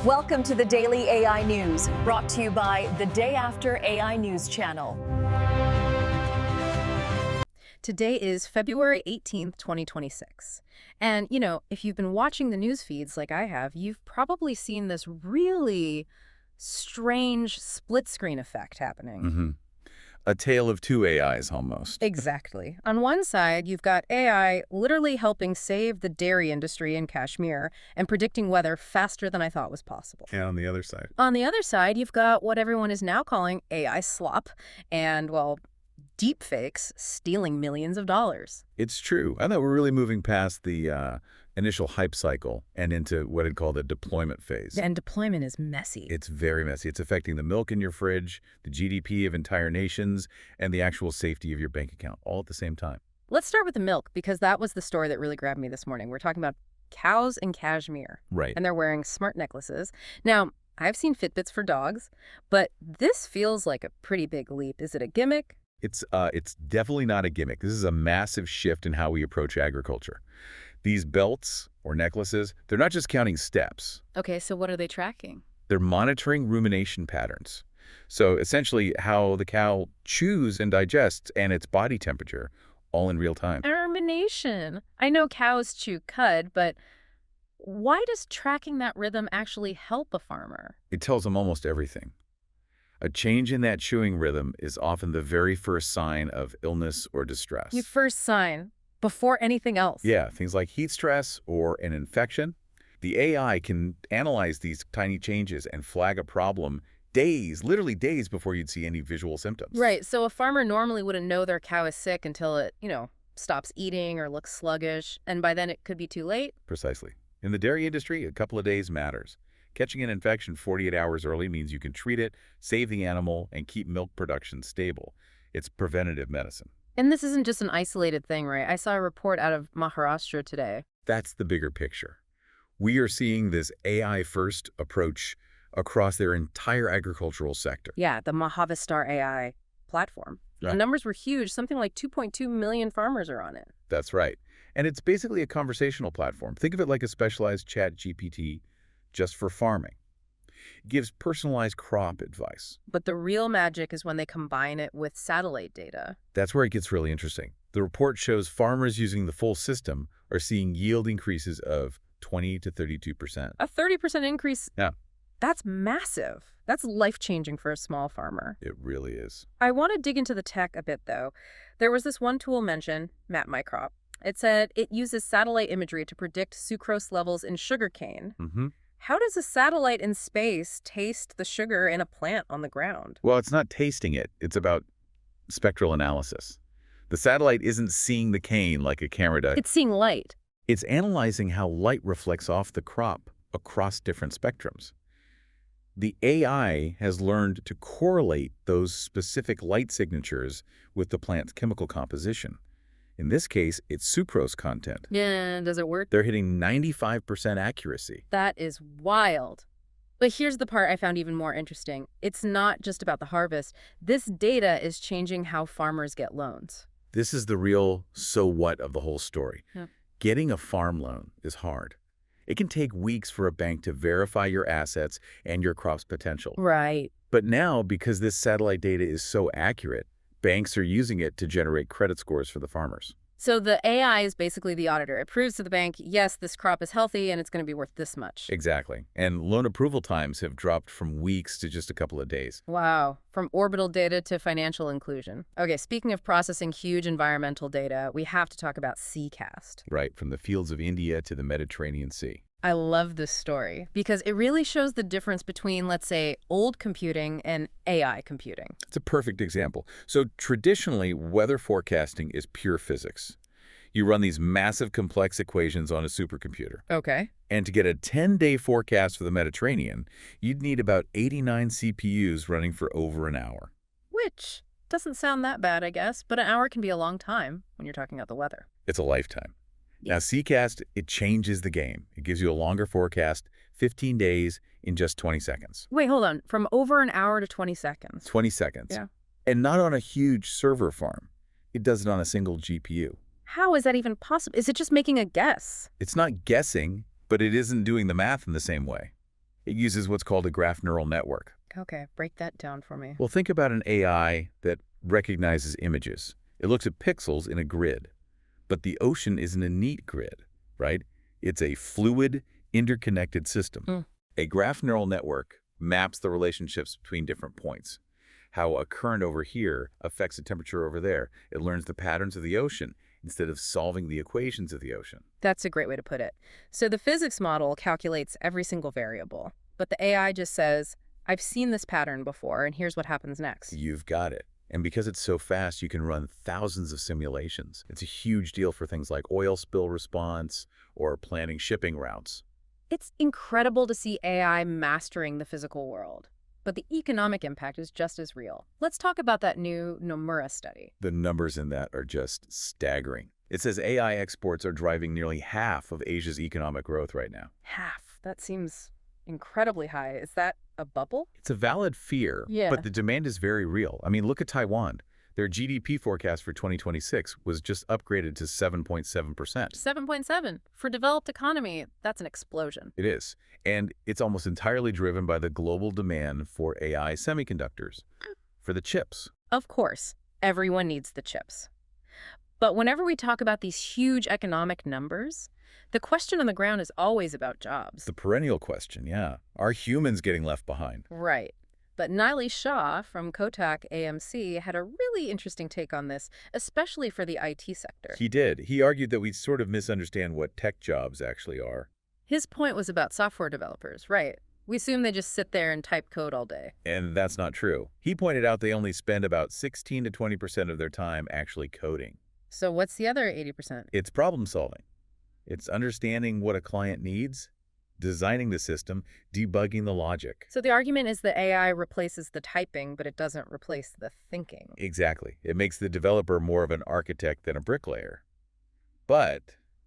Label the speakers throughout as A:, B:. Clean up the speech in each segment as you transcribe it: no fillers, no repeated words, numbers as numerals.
A: Welcome to the Daily AI News, brought to you by the Day After AI News channel.
B: Today is February 18th, 2026. And, if you've been watching the news feeds like I have, you've probably seen this really strange split screen effect happening.
C: A tale of two AIs, almost.
B: Exactly. On one side, you've got AI literally helping save the dairy industry in Kashmir and predicting weather faster than I thought was possible.
C: And on the other side?
B: On the other side, you've got what everyone is now calling AI slop and, well, deepfakes stealing millions of dollars.
C: It's true. I thought we're really moving past the initial hype cycle and into what I'd call the deployment phase.
B: And deployment is messy.
C: It's very messy. It's affecting the milk in your fridge, the GDP of entire nations, and the actual safety of your bank account, all at the same time.
B: Let's start with the milk, because that was the story that really grabbed me this morning. We're talking about cows in Kashmir.
C: Right.
B: And they're wearing smart necklaces. Now, I've seen Fitbits for dogs, but this feels like a pretty big leap. Is it a gimmick?
C: It's definitely not a gimmick. This is a massive shift in how we approach agriculture. These belts or necklaces, they're not just counting steps.
B: Okay, so what are they tracking?
C: They're monitoring rumination patterns. So essentially how the cow chews and digests and its body temperature, all in real time.
B: Rumination. I know cows chew cud, but why does tracking that rhythm actually help a farmer?
C: It tells them almost everything. A change in that chewing rhythm is often the very first sign of illness or distress.
B: Your first sign, before anything else.
C: Yeah, things like heat stress or an infection. The AI can analyze these tiny changes and flag a problem days, literally days before you'd see any visual symptoms.
B: Right, so a farmer normally wouldn't know their cow is sick until it, stops eating or looks sluggish, and by then it could be too late.
C: Precisely. In the dairy industry, a couple of days matters. Catching an infection 48 hours early means you can treat it, save the animal, and keep milk production stable. It's preventative medicine.
B: And this isn't just an isolated thing, right? I saw a report out of Maharashtra today.
C: That's the bigger picture. We are seeing this AI-first approach across their entire agricultural sector.
B: Yeah, the MahaVISTAAR-AI platform.
C: Right.
B: The numbers were huge. Something like 2.2 million farmers are on it.
C: That's right. And it's basically a conversational platform. Think of it like a specialized chat GPT just for farming. It gives personalized crop advice.
B: But the real magic is when they combine it with satellite data.
C: That's where it gets really interesting. The report shows farmers using the full system are seeing yield increases of 20 to 32%.
B: A 30% increase?
C: Yeah.
B: That's massive. That's life-changing for a small farmer.
C: It really is.
B: I want to dig into the tech a bit, though. There was this one tool mentioned, Map My Crop. It said it uses satellite imagery to predict sucrose levels in sugarcane. How does a satellite in space taste the sugar in a plant on the ground?
C: Well, it's not tasting it. It's about spectral analysis. The satellite isn't seeing the cane like a camera does.
B: It's seeing light.
C: It's analyzing how light reflects off the crop across different spectrums. The AI has learned to correlate those specific light signatures with the plant's chemical composition. In this case, it's sucrose content.
B: Yeah, does it work?
C: They're hitting 95% accuracy.
B: That is wild. But here's the part I found even more interesting. It's not just about the harvest. This data is changing how farmers get loans.
C: This is the real so what of the whole story.
B: Yeah.
C: Getting a farm loan is hard. It can take weeks for a bank to verify your assets and your crop's potential.
B: Right.
C: But now, because this satellite data is so accurate, banks are using it to generate credit scores for the farmers.
B: So the AI is basically the auditor. It proves to the bank, yes, this crop is healthy and it's going to be worth this much.
C: Exactly. And loan approval times have dropped from weeks to just a couple of days.
B: Wow. From orbital data to financial inclusion. Okay, speaking of processing huge environmental data, we have to talk about SeaCast.
C: Right, from the fields of India to the Mediterranean Sea.
B: I love this story because it really shows the difference between, let's say, old computing and AI computing.
C: It's a perfect example. So traditionally, weather forecasting is pure physics. You run these massive complex equations on a supercomputer.
B: Okay.
C: And to get a 10-day forecast for the Mediterranean, you'd need about 89 CPUs running for over an hour.
B: Which doesn't sound that bad, I guess, but an hour can be a long time when you're talking about the weather.
C: It's a lifetime. Now, SeaCast, it changes the game. It gives you a longer forecast, 15 days in just 20 seconds.
B: Wait, hold on. From over an hour to 20 seconds.
C: 20 seconds.
B: Yeah.
C: And not on a huge server farm. It does it on a single GPU.
B: How is that even possible? Is it just making a guess?
C: It's not guessing, but it isn't doing the math in the same way. It uses what's called a graph neural network.
B: Okay, break that down for me.
C: Well, think about an AI that recognizes images. It looks at pixels in a grid, but the ocean isn't a neat grid, right? It's a fluid, interconnected system. A graph neural network maps the relationships between different points. How a current over here affects the temperature over there. It learns the patterns of the ocean instead of solving the equations of the ocean.
B: That's a great way to put it. So the physics model calculates every single variable, but the AI just says, I've seen this pattern before, and here's what happens next.
C: You've got it. And because it's so fast, you can run thousands of simulations. It's a huge deal for things like oil spill response or planning shipping routes.
B: It's incredible to see AI mastering the physical world, but the economic impact is just as real. Let's talk about that new Nomura study.
C: The numbers in that are just staggering. It says AI exports are driving nearly half of Asia's economic growth right now.
B: Half. That seems incredibly high. Is that a bubble?
C: It's a valid fear, but the demand is very real. I mean, look at Taiwan. Their GDP forecast for 2026 was just upgraded to 7.7%.
B: 7.7. For developed economy, that's an explosion.
C: It is. And it's almost entirely driven by the global demand for AI semiconductors, for the chips.
B: Of course, everyone needs the chips. But whenever we talk about these huge economic numbers, the question on the ground is always about jobs.
C: The perennial question, yeah. Are humans getting left behind?
B: Right. But Nilay Shah from Kotak AMC had a really interesting take on this, especially for the IT sector.
C: He did. He argued that we sort of misunderstand what tech jobs actually are.
B: His point was about software developers, right? We assume they just sit there and type code all day.
C: And that's not true. He pointed out they only spend about 16 to 20% of their time actually coding.
B: So what's the other 80%?
C: It's problem solving. It's understanding what a client needs, designing the system, debugging the logic.
B: So the argument is that AI replaces the typing, but it doesn't replace the thinking.
C: Exactly. It makes the developer more of an architect than a bricklayer. But,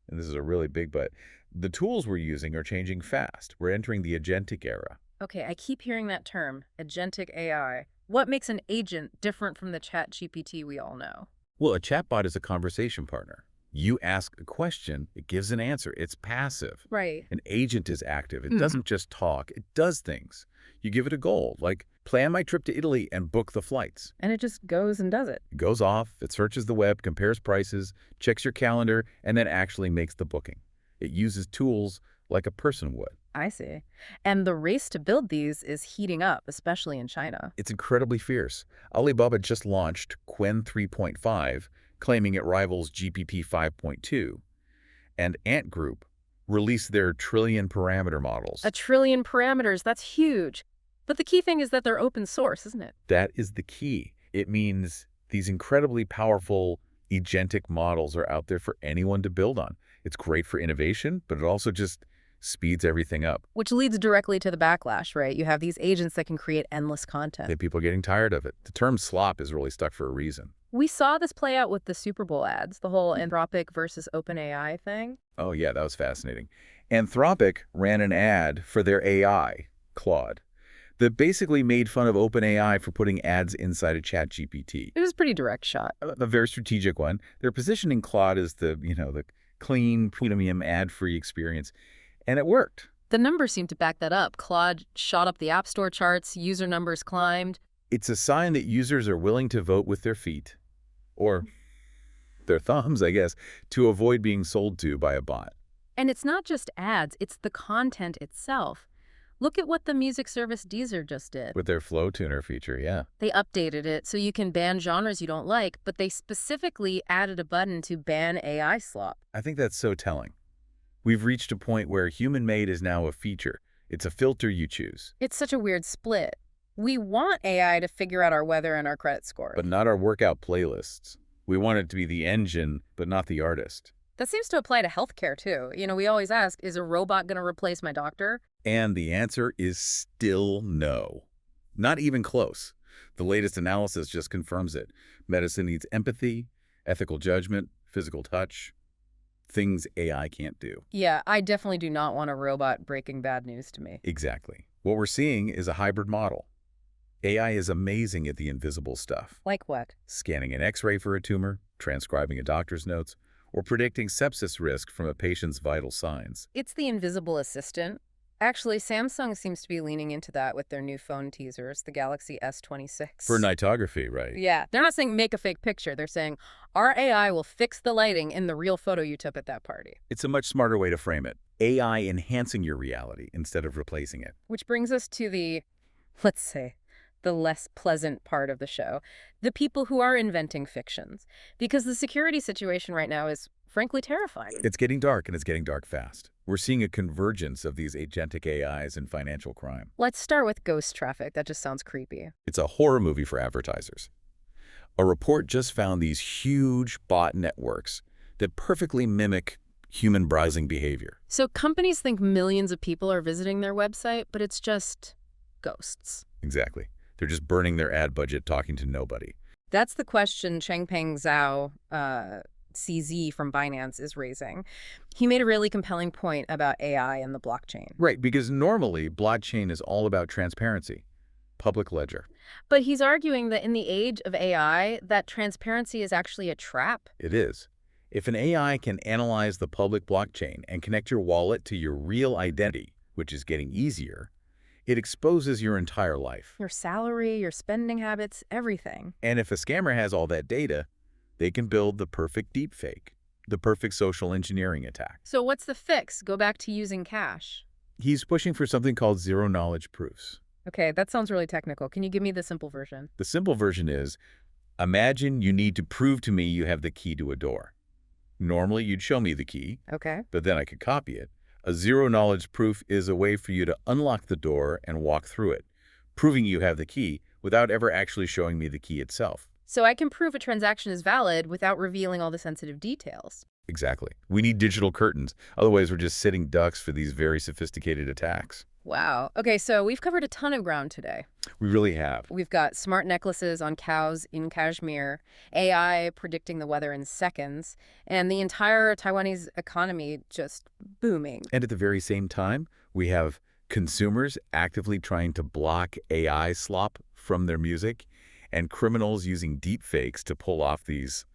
C: and this is a really big but, the tools we're using are changing fast. We're entering the agentic era.
B: Okay, I keep hearing that term, agentic AI. What makes an agent different from the chat GPT we all know?
C: Well, a chatbot is a conversation partner. You ask a question, it gives an answer. It's passive.
B: Right.
C: An agent is active. It doesn't just talk. It does things. You give it a goal, like plan my trip to Italy and book the flights.
B: And it just goes and does it.
C: It goes off, it searches the web, compares prices, checks your calendar, and then actually makes the booking. It uses tools like a person would.
B: I see. And the race to build these is heating up, especially in China.
C: It's incredibly fierce. Alibaba just launched Qwen 3.5, claiming it rivals GPT 5.2. And Ant Group released their trillion parameter models.
B: 1 trillion parameters, that's huge. But the key thing is that they're open source, isn't it?
C: That is the key. It means these incredibly powerful agentic models are out there for anyone to build on. It's great for innovation, but it also just speeds everything up.
B: Which leads directly to the backlash, right? You have these agents that can create endless content.
C: People are getting tired of it. The term slop is really stuck for a reason.
B: We saw this play out with the Super Bowl ads, the whole Anthropic versus OpenAI thing.
C: Oh, yeah, that was fascinating. Anthropic ran an ad for their AI, Claude, that basically made fun of OpenAI for putting ads inside a chat GPT.
B: It was a pretty direct shot.
C: A very strategic one. They're positioning Claude as the clean, premium, ad-free experience. And it worked.
B: The numbers seem to back that up. Claude shot up the App Store charts, user numbers climbed.
C: It's a sign that users are willing to vote with their feet, or their thumbs, I guess, to avoid being sold to by a bot.
B: And it's not just ads, it's the content itself. Look at what the music service Deezer just did.
C: With their flow tuner feature, yeah.
B: They updated it so you can ban genres you don't like, but they specifically added a button to ban AI slop.
C: I think that's so telling. We've reached a point where human-made is now a feature. It's a filter you choose.
B: It's such a weird split. We want AI to figure out our weather and our credit score.
C: But not our workout playlists. We want it to be the engine, but not the artist.
B: That seems to apply to healthcare, too. We always ask, is a robot going to replace my doctor?
C: And the answer is still no. Not even close. The latest analysis just confirms it. Medicine needs empathy, ethical judgment, physical touch. Things AI can't do.
B: Yeah, I definitely do not want a robot breaking bad news to me.
C: Exactly. What we're seeing is a hybrid model. AI is amazing at the invisible stuff.
B: Like what?
C: Scanning an X-ray for a tumor, transcribing a doctor's notes, or predicting sepsis risk from a patient's vital signs.
B: It's the invisible assistant. Actually, Samsung seems to be leaning into that with their new phone teasers, the Galaxy S26.
C: For nightography, right?
B: Yeah, they're not saying make a fake picture. They're saying our AI will fix the lighting in the real photo you took at that party.
C: It's a much smarter way to frame it. AI enhancing your reality instead of replacing it.
B: Which brings us to the, let's say, the less pleasant part of the show, the people who are inventing fictions. Because the security situation right now is frankly terrifying.
C: It's getting dark, and it's getting dark fast. We're seeing a convergence of these agentic AIs in financial crime.
B: Let's start with ghost traffic. That just sounds creepy.
C: It's a horror movie for advertisers. A report just found these huge bot networks that perfectly mimic human browsing behavior.
B: So companies think millions of people are visiting their website, but it's just ghosts.
C: Exactly. They're just burning their ad budget talking to nobody.
B: That's the question Changpeng Zhao, CZ from Binance, is raising. He made a really compelling point about AI and the blockchain.
C: Right, because normally blockchain is all about transparency, public ledger.
B: But he's arguing that in the age of AI, that transparency is actually a trap.
C: It is. If an AI can analyze the public blockchain and connect your wallet to your real identity, which is getting easier, it exposes your entire life.
B: Your salary, your spending habits, everything.
C: And if a scammer has all that data, they can build the perfect deepfake, the perfect social engineering attack.
B: So what's the fix? Go back to using cash.
C: He's pushing for something called zero-knowledge proofs.
B: Okay, that sounds really technical. Can you give me the simple version?
C: The simple version is, imagine you need to prove to me you have the key to a door. Normally, you'd show me the key,
B: Okay.
C: but then I could copy it. A zero-knowledge proof is a way for you to unlock the door and walk through it, proving you have the key without ever actually showing me the key itself.
B: So I can prove a transaction is valid without revealing all the sensitive details.
C: Exactly. We need digital curtains. Otherwise, we're just sitting ducks for these very sophisticated attacks.
B: Wow. Okay, so we've covered a ton of ground today.
C: We really have.
B: We've got smart necklaces on cows in Kashmir, AI predicting the weather in seconds, and the entire Taiwanese economy just booming.
C: And at the very same time, we have consumers actively trying to block AI slop from their music and criminals using deepfakes to pull off these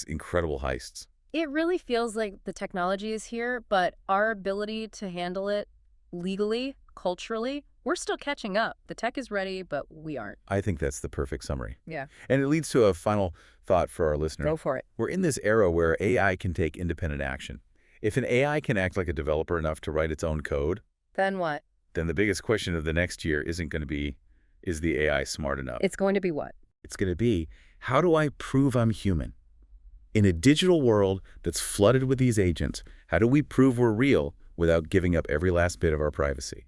C: incredible heists.
B: It really feels like the technology is here, but our ability to handle it legally, culturally, we're still catching up. The tech is ready, but we aren't.
C: I think that's the perfect summary.
B: Yeah.
C: And it leads to a final thought for our listener.
B: Go for it.
C: We're in this era where AI can take independent action. If an AI can act like a developer enough to write its own code,
B: Then what?
C: then the biggest question of the next year isn't going to be, is the AI smart enough?
B: It's going to be what?
C: It's going to be, how do I prove I'm human? In a digital world that's flooded with these agents, how do we prove we're real without giving up every last bit of our privacy?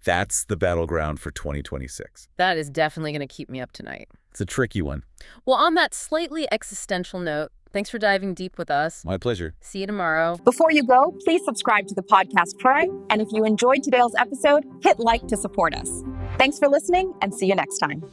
C: That's the battleground for 2026.
B: That is definitely going to keep me up tonight.
C: It's a tricky one.
B: Well, on that slightly existential note, thanks for diving deep with us.
C: My pleasure.
B: See you tomorrow.
A: Before you go, please subscribe to the podcast Prime. And if you enjoyed today's episode, hit like to support us. Thanks for listening and see you next time.